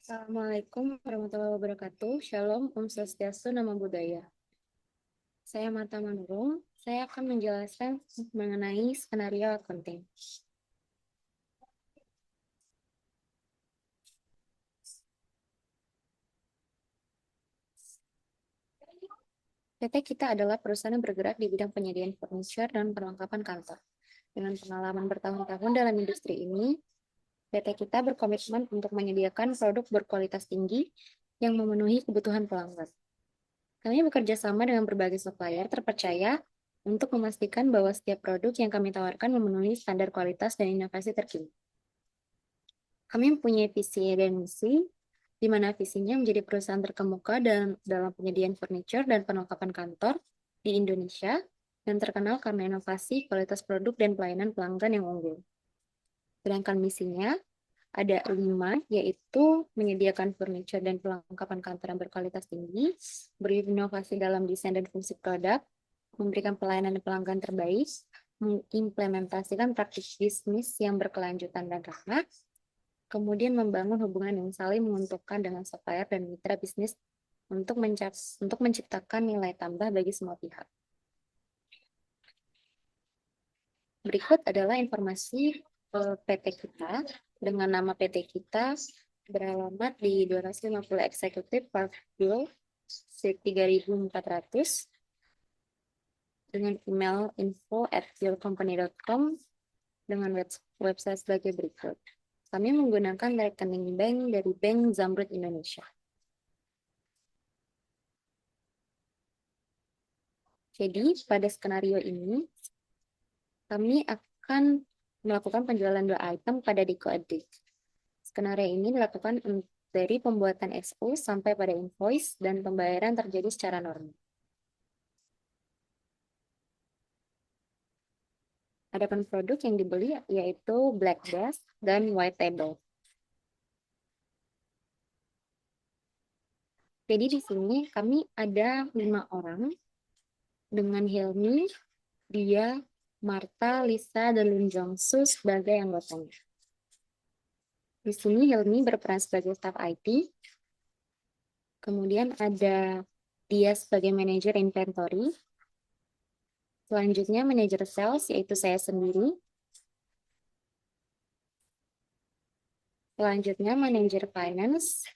Assalamualaikum warahmatullahi wabarakatuh. Shalom, Om Swastiastu, Namo Buddhaya. Saya Marta Manurung. Saya akan menjelaskan mengenai skenario accounting. PT kita adalah perusahaan yang bergerak di bidang penyediaan furniture dan perlengkapan kantor. Dengan pengalaman bertahun-tahun dalam industri ini, PT kita berkomitmen untuk menyediakan produk berkualitas tinggi yang memenuhi kebutuhan pelanggan. Kami bekerja sama dengan berbagai supplier terpercaya untuk memastikan bahwa setiap produk yang kami tawarkan memenuhi standar kualitas dan inovasi terkini. Kami mempunyai visi dan misi, di mana visinya menjadi perusahaan terkemuka dalam penyediaan furniture dan perlengkapan kantor di Indonesia, dan terkenal karena inovasi, kualitas produk, dan pelayanan pelanggan yang unggul. Sedangkan misinya ada 5, yaitu menyediakan furniture dan perlengkapan kantor yang berkualitas tinggi, berinovasi dalam desain dan fungsi produk, memberikan pelayanan pelanggan terbaik, mengimplementasikan praktik bisnis yang berkelanjutan dan ramah, kemudian membangun hubungan yang saling menguntungkan dengan supplier dan mitra bisnis untuk menciptakan nilai tambah bagi semua pihak. Berikut adalah informasi PT kita. Dengan nama PT kita beralamat di 250 Executive Park View, Suite 3400, dengan email info@yourcompany.com, dengan website sebagai berikut. Kami menggunakan rekening bank dari Bank Zamrud Indonesia. Jadi, pada skenario ini, kami akan melakukan penjualan 2 item pada Diko Adik. Skenario ini dilakukan dari pembuatan SO sampai pada invoice dan pembayaran terjadi secara normal. Adapun produk yang dibeli yaitu Black Desk dan White Table. Jadi di sini kami ada 5 orang dengan Hilmi, Dia, Marta, Lisa, dan Lim Jongsu sebagai anggotanya. Di sini Hilmi berperan sebagai staff IT. Kemudian ada dia sebagai manajer inventory. Selanjutnya manajer sales, yaitu saya sendiri. Selanjutnya manajer finance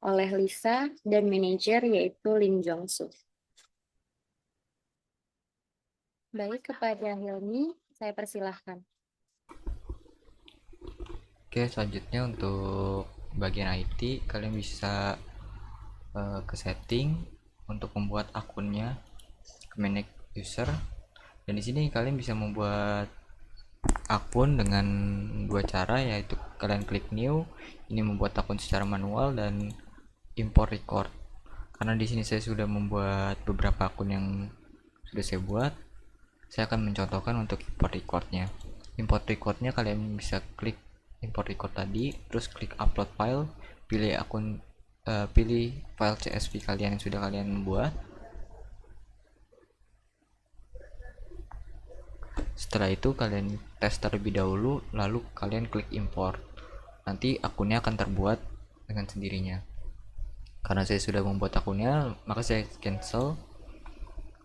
oleh Lisa, dan manajer yaitu Lim Jongsu. Baik, kepada Hilmi, saya persilahkan. Oke, selanjutnya untuk bagian IT, kalian bisa ke setting untuk membuat akunnya, ke manage user, dan di sini kalian bisa membuat akun dengan 2 cara, yaitu kalian klik new, ini membuat akun secara manual, dan import record. Karena di sini saya sudah membuat beberapa akun yang sudah saya buat, saya akan mencontohkan untuk import recordnya. Import recordnya kalian bisa klik import record tadi, terus klik upload file, pilih file CSV kalian yang sudah kalian buat. Setelah itu kalian tes terlebih dahulu, lalu kalian klik import. Nanti akunnya akan terbuat dengan sendirinya. Karena saya sudah membuat akunnya, maka saya cancel.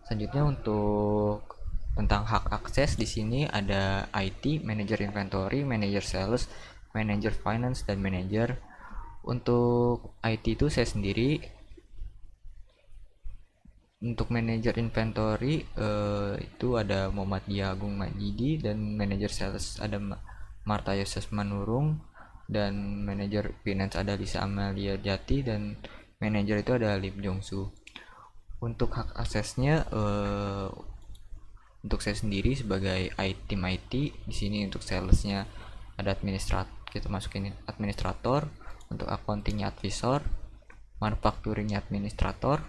Selanjutnya untuk tentang hak akses, di sini ada IT, manager inventory, manager sales, manager finance, dan manager. Untuk IT itu saya sendiri. Untuk manajer inventory itu ada Muhammadiyah Agung Majidi, dan manajer sales ada Marta Yoses Manurung, dan manajer finance ada Lisa Amalia Jati, dan manajer itu ada Lim Jongsu. Untuk hak aksesnya untuk saya sendiri sebagai tim IT, di sini untuk salesnya ada administrator, kita masukin administrator, untuk accountingnya advisor, manufacturingnya administrator,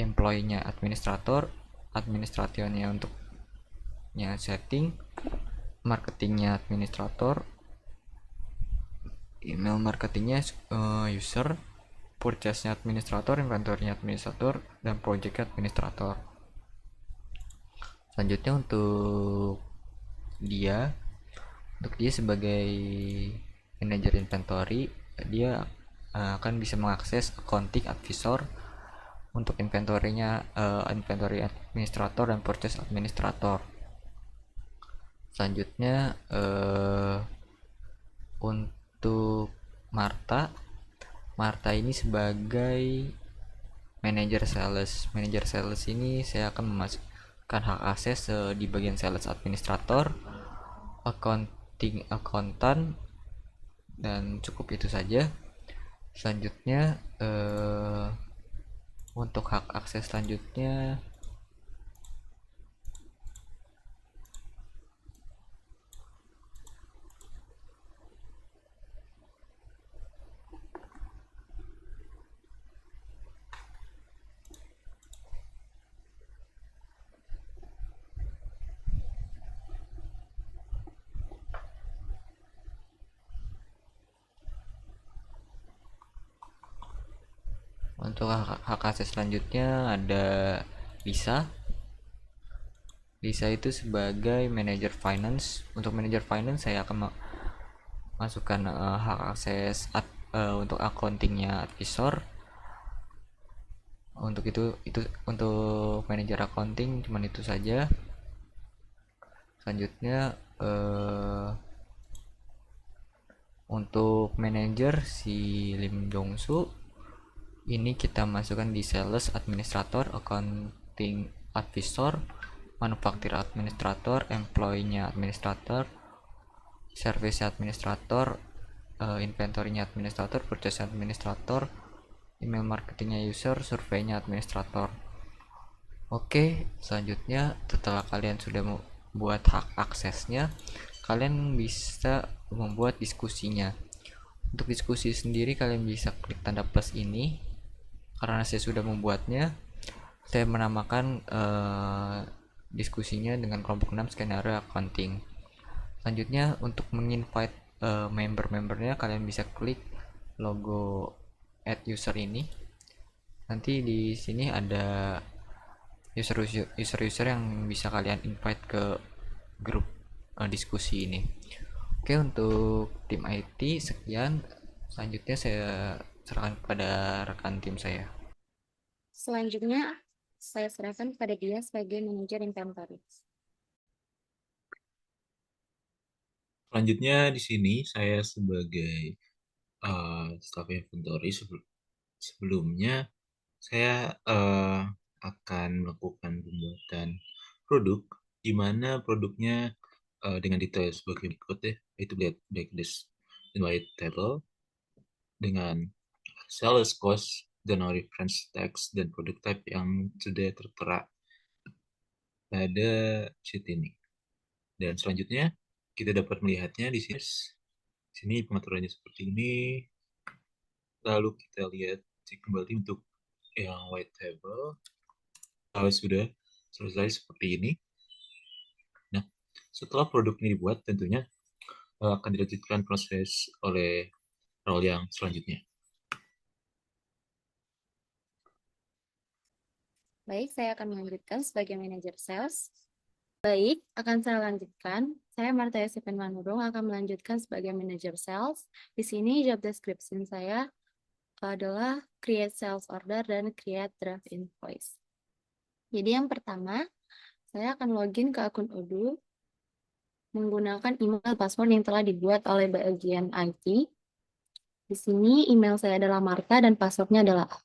employee-nya administrator, administrationnya untuknya setting, marketingnya administrator, email marketingnya user, purchase-nya administrator, inventory-nya administrator, dan project administrator. Selanjutnya untuk dia sebagai manajer inventory, dia akan bisa mengakses accounting advisor untuk inventory-nya, inventory administrator dan purchase administrator. Selanjutnya untuk Marta, Marta ini sebagai manager sales. Manager sales ini saya akan memasukkan hak akses di bagian sales administrator, accounting akuntan, dan cukup itu saja. Selanjutnya untuk hak akses selanjutnya untuk hak akses selanjutnya ada Lisa. Lisa itu sebagai manager finance. Untuk manager finance saya akan masukkan hak akses untuk accountingnya advisor. Untuk itu untuk manajer accounting cuman itu saja. Selanjutnya untuk manajer si Lim Jong Soo ini kita masukkan di sales administrator, accounting advisor, manufacturer administrator, employee-nya administrator, service administrator, inventory-nya administrator, purchase administrator, email marketingnya user, survei-nya administrator. Oke, selanjutnya setelah kalian sudah membuat hak aksesnya, kalian bisa membuat diskusinya. Untuk diskusi sendiri kalian bisa klik tanda plus ini. Karena saya sudah membuatnya, saya menamakan diskusinya dengan kelompok 6 skenario accounting. Selanjutnya untuk menginvite member-membernya kalian bisa klik logo add user ini. Nanti di sini ada user yang bisa kalian invite ke grup diskusi ini. Oke, untuk tim IT sekian. Selanjutnya saya serahkan kepada rekan tim saya. Selanjutnya, saya serahkan kepada dia sebagai manajer inventory. Selanjutnya di sini saya sebagai staff inventory sebelumnya saya akan melakukan pembuatan produk di mana produknya dengan detail sebagai berikut ya, yaitu blacklist dan white table dengan sales cost, dan reference text dan produk type yang sudah tertera pada sheet ini. Dan selanjutnya kita dapat melihatnya di sini. Sini pengaturannya seperti ini. Lalu kita lihat cek kembali untuk yang white table. Kalau sudah selesai seperti ini. Nah, setelah produk ini dibuat, tentunya akan dilanjutkan proses oleh role yang selanjutnya. Baik, saya akan melanjutkan sebagai manajer sales. Baik, akan saya lanjutkan. Saya Marta Yosifin Manurung akan melanjutkan sebagai manajer sales. Di sini job description saya adalah create sales order dan create draft invoice. Jadi yang pertama, saya akan login ke akun Odoo menggunakan email password yang telah dibuat oleh bagian IT. Di sini email saya adalah Marta dan passwordnya adalah A.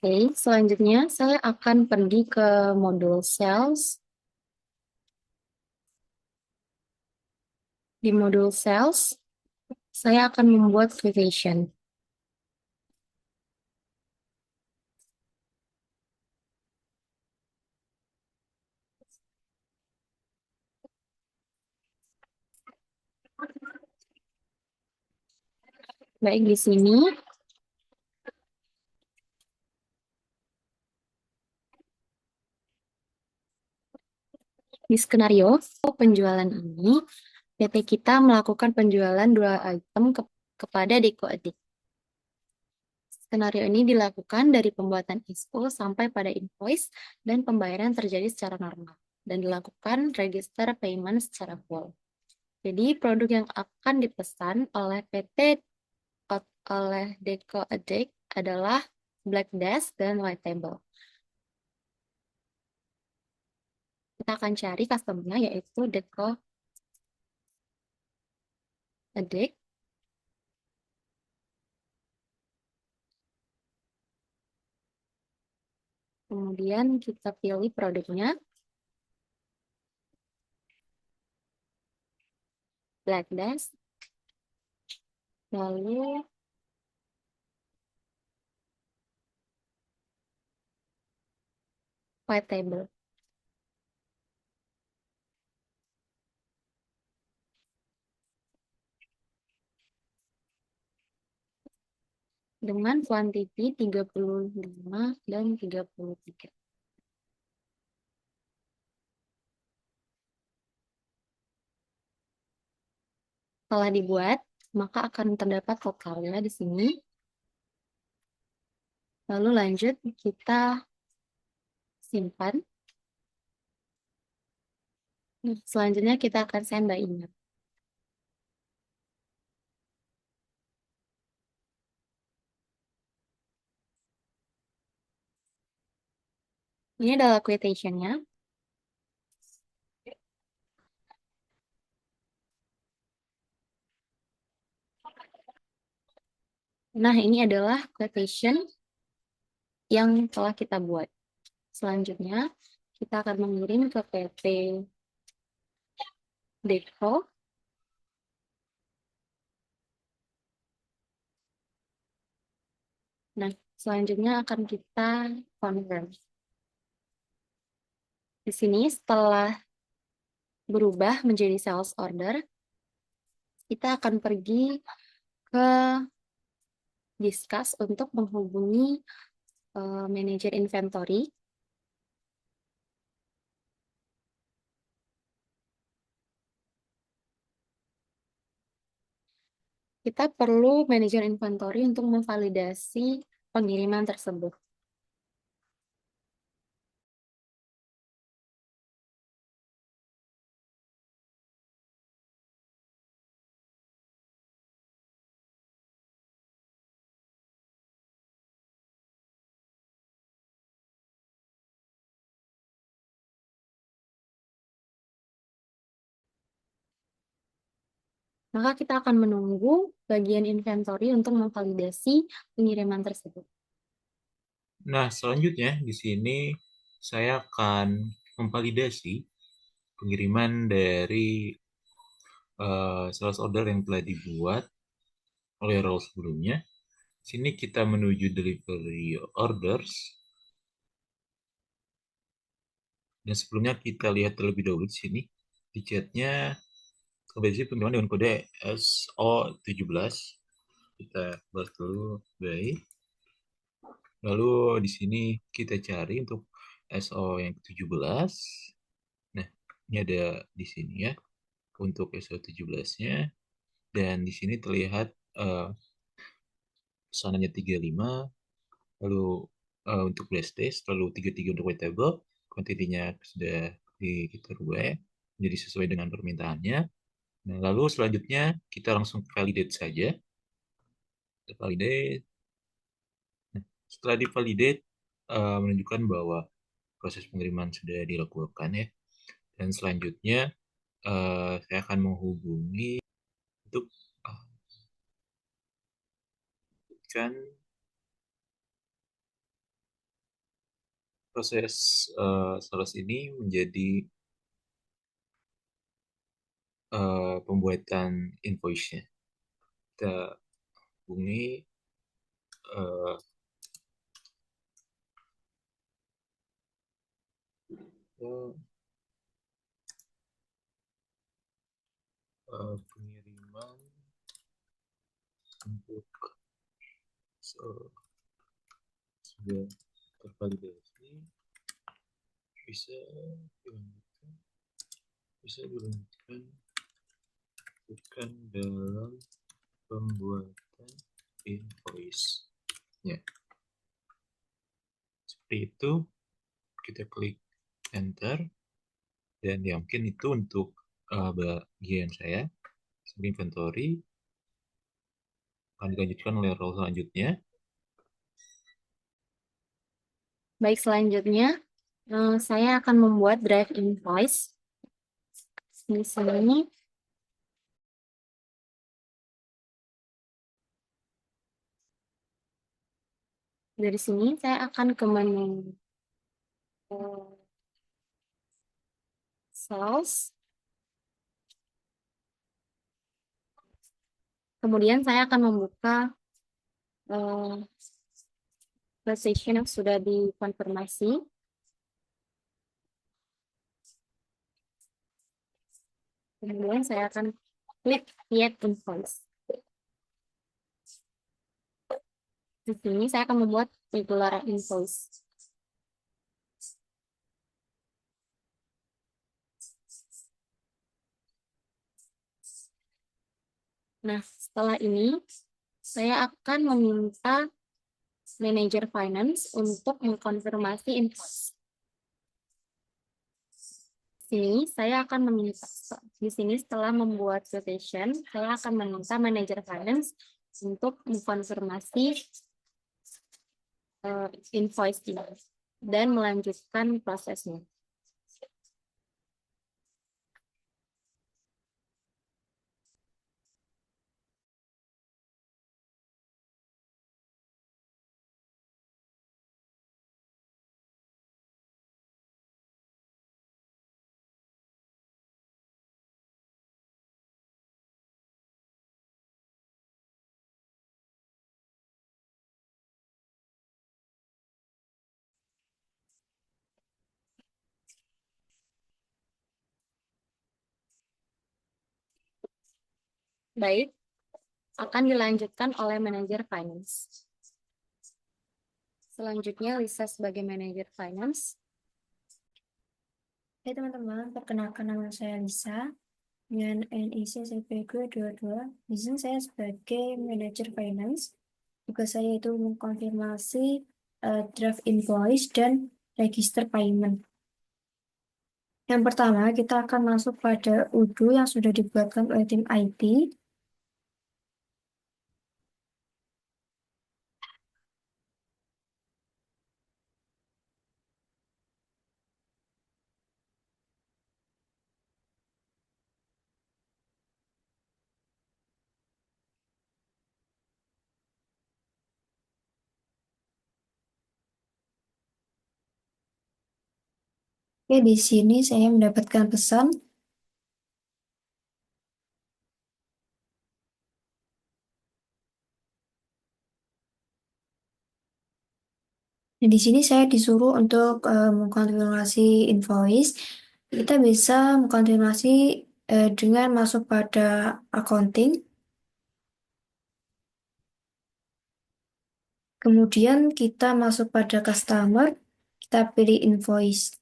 Oke, selanjutnya saya akan pergi ke modul sales. Di modul sales, saya akan membuat quotation. Baik, di sini di skenario penjualan ini, PT kita melakukan penjualan 2 item ke kepada Deco Addict. Skenario ini dilakukan dari pembuatan ISO sampai pada invoice dan pembayaran terjadi secara normal dan dilakukan register payment secara full. Jadi produk yang akan dipesan oleh PT oleh Deco Addict adalah Black Desk dan White Table. Kita akan cari customer-nya yaitu Deco Addict. Kemudian kita pilih produknya Black Desk. Lalu White Table. Dengan kuantiti 35 dan 33. Setelah dibuat, maka akan terdapat totalnya di sini. Lalu lanjut kita simpan. Selanjutnya kita akan send by email. Ini adalah quotation-nya. Nah, ini adalah quotation yang telah kita buat. Selanjutnya, kita akan mengirim ke PT Deco. Nah, selanjutnya akan kita confirm. Di sini setelah berubah menjadi sales order, kita akan pergi ke discuss untuk menghubungi manajer inventory. Kita perlu manajer inventory untuk memvalidasi pengiriman tersebut. Maka kita akan menunggu bagian inventory untuk memvalidasi pengiriman tersebut. Nah, selanjutnya di sini saya akan memvalidasi pengiriman dari sales order yang telah dibuat oleh role sebelumnya. Sini kita menuju delivery orders. Dan sebelumnya kita lihat terlebih dahulu di sini. Di chatnya terjadi pengiriman dengan kode SO17. Kita bahas dulu baik. Lalu di sini kita cari untuk SO yang ke-17. Nah, ini ada di sini ya untuk SO17-nya. Dan di sini terlihat pesanannya 35, lalu untuk blast test, lalu 33 untuk white table, kuantitinya sudah kita rubah menjadi sesuai dengan permintaannya. Nah, lalu selanjutnya kita langsung validate saja. Kita validate. Nah, setelah divalidate, menunjukkan bahwa proses pengiriman sudah dilakukan ya. Dan selanjutnya saya akan menghubungi untuk kan proses sales ini menjadi pembuatan invoice-nya. Kita hubungi uh, pengiriman untuk sudah tervalidasi bisa dilanjutkan bukan dalam pembuatan invoice. Ya, seperti itu. Kita klik enter dan ya mungkin itu untuk bagian saya sebagai inventory akan dilanjutkan oleh role selanjutnya. Baik, selanjutnya saya akan membuat drive invoice. Di sini dari sini saya akan ke menu sales. Kemudian saya akan membuka position yang sudah dikonfirmasi. Kemudian saya akan klik create invoice. Di sini saya akan membuat regular invoice. Nah, setelah ini saya akan meminta manajer finance untuk mengkonfirmasi invoice. Sini saya akan meminta di sini setelah membuat quotation, saya akan meminta manajer finance untuk mengkonfirmasi invoice ini dan melanjutkan prosesnya. Baik, akan dilanjutkan oleh manajer finance. Selanjutnya Lisa sebagai manajer finance. Hai teman-teman, perkenalkan nama saya Lisa dengan NIC SPG 22. Di sini saya sebagai manajer finance. Tugas saya itu mengkonfirmasi draft invoice dan register payment. Yang pertama, kita akan masuk pada UDO yang sudah dibuatkan oleh tim IT. Oke, di sini saya mendapatkan pesan. Nah, di sini saya disuruh untuk mengkonfirmasi invoice. Kita bisa mengkonfirmasi dengan masuk pada accounting. Kemudian kita masuk pada customer, kita pilih invoice.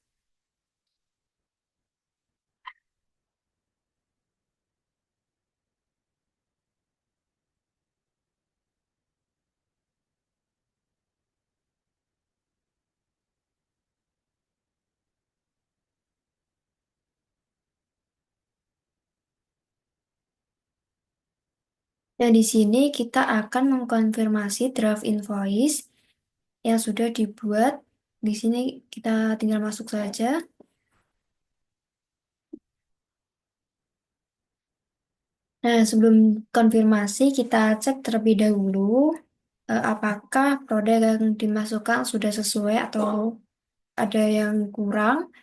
Dan di sini kita akan mengkonfirmasi draft invoice yang sudah dibuat. Di sini kita tinggal masuk saja. Nah, sebelum konfirmasi kita cek terlebih dahulu apakah produk yang dimasukkan sudah sesuai atau ada yang kurang.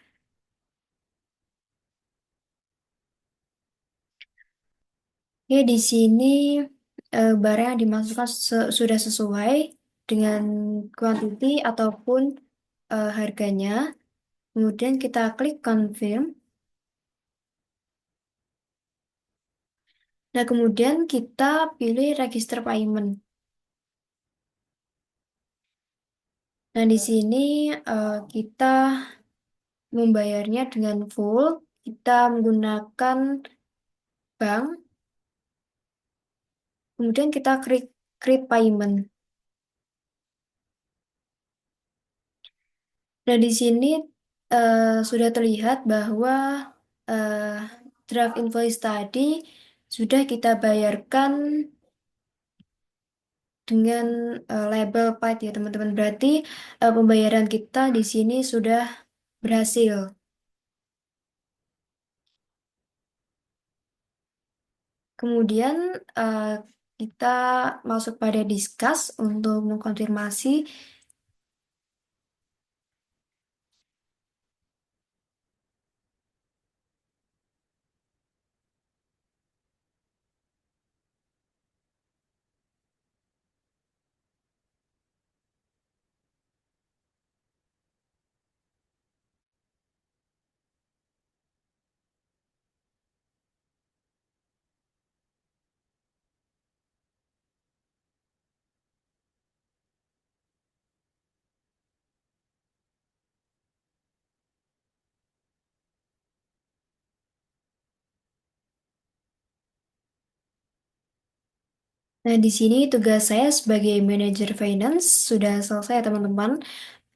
Oke, di sini barang yang dimasukkan sudah sesuai dengan quantity ataupun harganya. Kemudian kita klik confirm. Nah, kemudian kita pilih register payment. Nah, di sini kita membayarnya dengan full. Kita menggunakan bank. Kemudian kita create payment. Nah, di sini sudah terlihat bahwa eh, draft invoice tadi sudah kita bayarkan dengan label paid ya teman-teman. Berarti pembayaran kita di sini sudah berhasil. Kemudian kita masuk pada discuss untuk mengkonfirmasi. Nah, di sini tugas saya sebagai manajer finance sudah selesai ya teman-teman.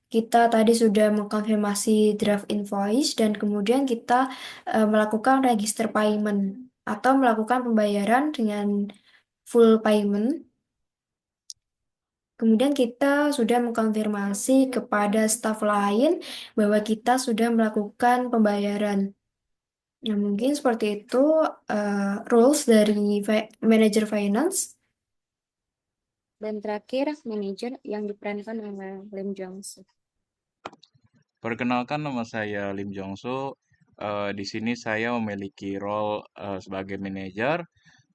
Kita tadi sudah mengkonfirmasi draft invoice dan kemudian kita melakukan register payment atau melakukan pembayaran dengan full payment. Kemudian kita sudah mengkonfirmasi kepada staf lain bahwa kita sudah melakukan pembayaran. Nah, mungkin seperti itu rules dari manajer finance. Dan terakhir, manajer yang diperankan oleh Lim Jong-soo. Perkenalkan, nama saya Lim Jong-soo. Di sini saya memiliki role sebagai manajer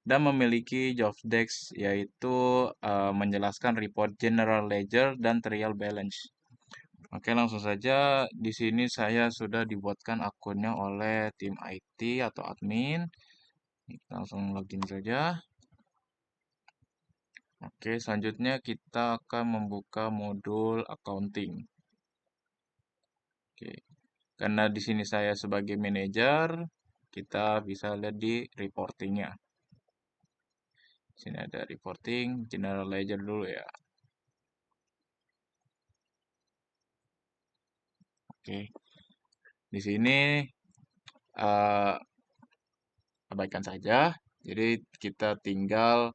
dan memiliki job desk yaitu menjelaskan report general ledger dan trial balance. Oke, langsung saja. Di sini saya sudah dibuatkan akunnya oleh tim IT atau admin. Langsung login saja. Oke, selanjutnya kita akan membuka modul accounting. Oke, karena di sini saya sebagai manajer, kita bisa lihat di reportingnya. Sini ada reporting, general ledger dulu ya. Oke, di sini eh, abaikan saja. Jadi kita tinggal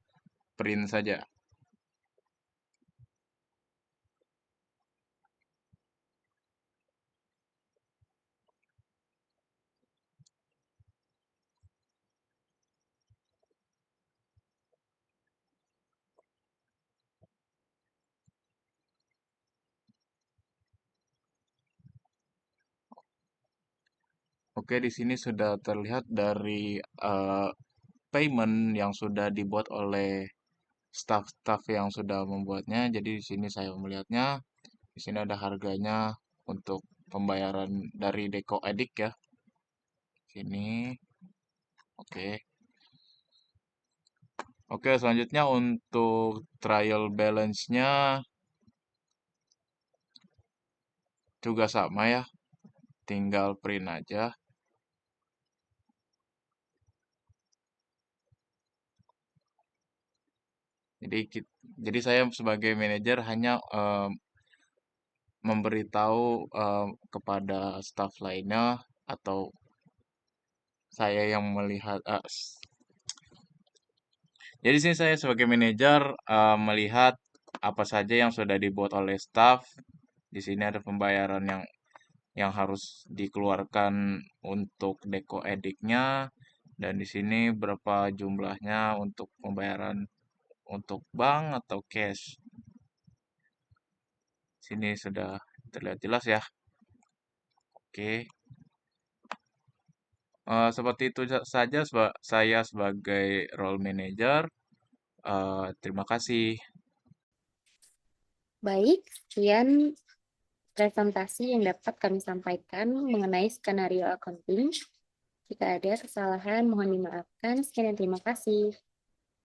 print saja. Oke, di sini sudah terlihat dari payment yang sudah dibuat oleh staff-staff yang sudah membuatnya. Jadi di sini saya melihatnya, di sini ada harganya untuk pembayaran dari Deco Edik ya. Sini, oke. Oke, selanjutnya untuk trial balance-nya juga sama ya, tinggal print aja. Jadi, jadi saya sebagai manajer hanya memberitahu kepada staff lainnya atau saya yang melihat. Jadi sini saya sebagai manajer melihat apa saja yang sudah dibuat oleh staff. Di sini ada pembayaran yang harus dikeluarkan untuk Deco Ediknya dan di sini berapa jumlahnya untuk pembayaran untuk bank atau cash. Sini sudah terlihat jelas ya. Oke. Seperti itu saja saya sebagai role manager. Terima kasih. Baik, sekian presentasi yang dapat kami sampaikan mengenai skenario accounting. Jika ada kesalahan, mohon dimaafkan. Sekian dan terima kasih.